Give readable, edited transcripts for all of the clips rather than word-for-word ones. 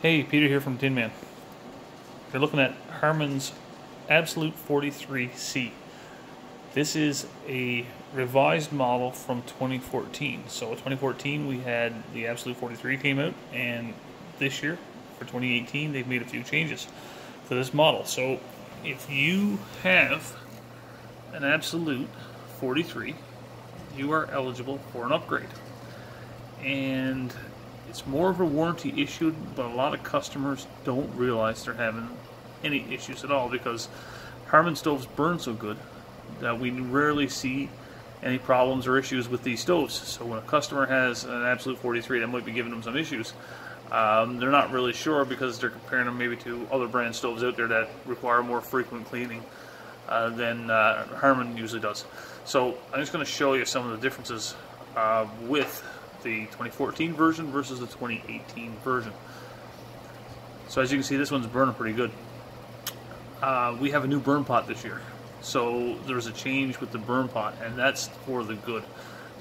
Hey, Peter here from Tin Man. You're looking at Harman's Absolute 43C. This is a revised model from 2014. So in 2014 we had the Absolute 43 came out, and this year, for 2018, they've made a few changes to this model. So if you have an Absolute 43, you are eligible for an upgrade. And it's more of a warranty issue, but a lot of customers don't realize they're having any issues at all because Harman stoves burn so good that we rarely see any problems or issues with these stoves. So when a customer has an Absolute 43 that might be giving them some issues, they're not really sure because they're comparing them maybe to other brand stoves out there that require more frequent cleaning than Harman usually does. So I'm just going to show you some of the differences with the 2014 version versus the 2018 version. So as you can see, this one's burning pretty good. We have a new burn pot this year, so there's a change with the burn pot, and that's for the good.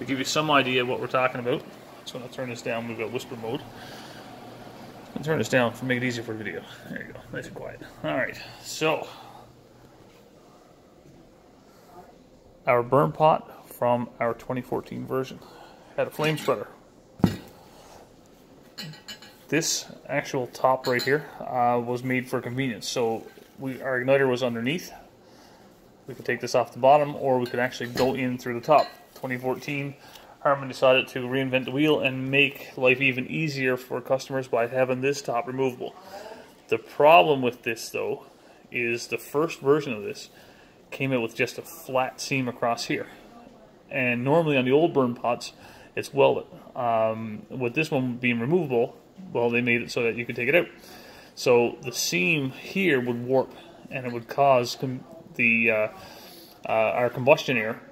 To give you some idea of what we're talking about, so I'm going to turn this down. We've got whisper mode. I'm going to turn this down to make it easier for the video. There you go, nice and quiet. Alright, so our burn pot from our 2014 version had a flame spreader. This actual top right here was made for convenience. So our igniter was underneath. We could take this off the bottom, or we could actually go in through the top. 2014, Harman decided to reinvent the wheel and make life even easier for customers by having this top removable. The problem with this, though, is the first version of this came out with just a flat seam across here. And normally on the old burn pots, it's welded. With this one being removable, well, they made it so that you could take it out. So the seam here would warp, and it would cause our combustion air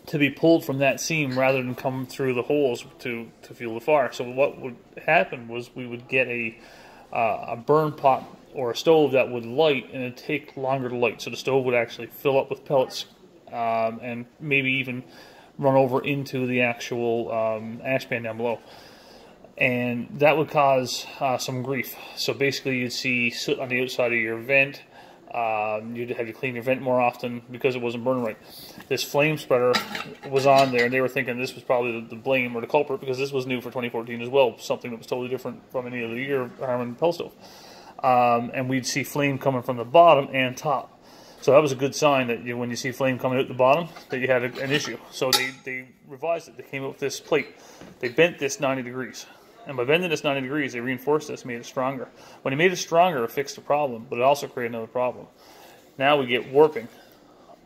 to be pulled from that seam rather than come through the holes to fuel the fire. So what would happen was we would get a burn pot or a stove that would light, and it'd take longer to light. So the stove would actually fill up with pellets and maybe even run over into the actual ash pan down below. And that would cause some grief. So basically you'd see soot on the outside of your vent. You'd have to clean your vent more often because it wasn't burning right. This flame spreader was on there, and they were thinking this was probably the blame or the culprit because this was new for 2014 as well, something that was totally different from any other year Harman Pellet stove. And we'd see flame coming from the bottom and top. So that was a good sign that when you see flame coming out the bottom, that you had an issue. So they revised it. They came up with this plate. They bent this 90 degrees. And by bending this 90 degrees, they reinforced this, made it stronger. When they made it stronger, it fixed the problem, but it also created another problem. Now we get warping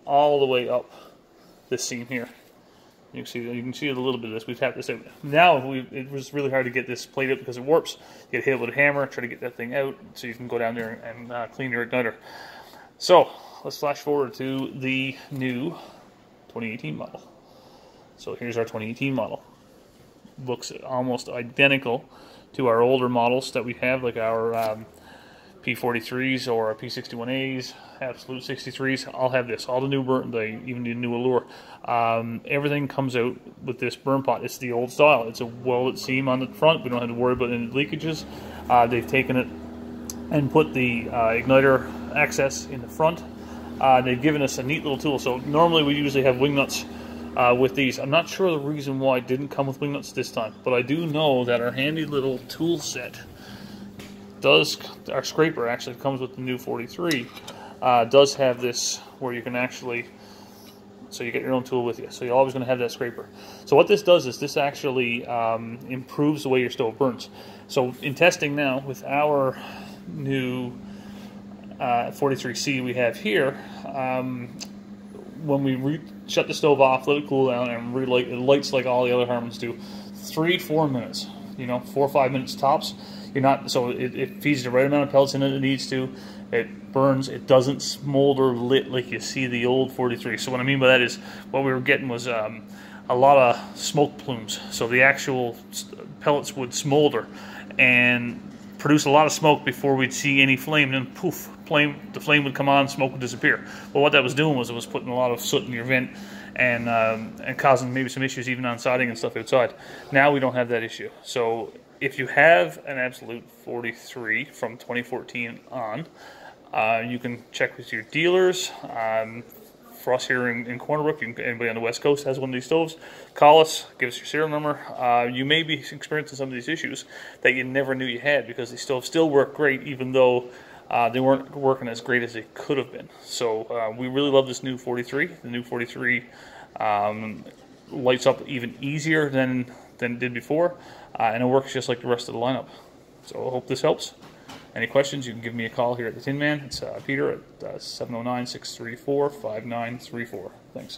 all the way up this seam here. You can see a little bit of this. We tapped this out. Now it was really hard to get this plate out because it warps. You get hit with a hammer, try to get that thing out, so you can go down there and clean your igniter. So let's flash forward to the new 2018 model. So here's our 2018 model. Looks almost identical to our older models that we have, like our P43s or our P61As, Absolute 63s. I'll have this. All the new burn, even the new Allure. Everything comes out with this burn pot. It's the old style. It's a welded seam on the front. We don't have to worry about any leakages. They've taken it and put the igniter access in the front. They've given us a neat little tool. So normally we usually have wing nuts with these. I'm not sure the reason why it didn't come with wing nuts this time, but I do know that our handy little tool set does, our scraper actually comes with the new 43, does have this where you can actually, so you get your own tool with you, so you're always going to have that scraper. So what this does is this actually improves the way your stove burns. So in testing now with our new 43C we have here, when we shut the stove off, let it cool down, and relight, it lights like all the other Harmans do. 3-4 minutes, 4 or 5 minutes tops. So it feeds the right amount of pellets in it needs to. It burns. It doesn't smolder lit like you see the old 43. So what I mean by that is what we were getting was a lot of smoke plumes. So the actual pellets would smolder and produce a lot of smoke before we'd see any flame, and then poof, the flame would come on, smoke would disappear. But what that was doing was it was putting a lot of soot in your vent and causing maybe some issues even on siding and stuff outside. Now we don't have that issue. So if you have an Absolute 43 from 2014 on, you can check with your dealers. For us here in Corner Brook, anybody on the West Coast has one of these stoves, call us, give us your serial number. You may be experiencing some of these issues that you never knew you had, because these stoves still work great, even though they weren't working as great as they could have been. So we really love this new 43. The new 43 lights up even easier than it did before, and it works just like the rest of the lineup. So I hope this helps. Any questions, you can give me a call here at the Tin Man. It's Peter at 709-634-5934. Thanks.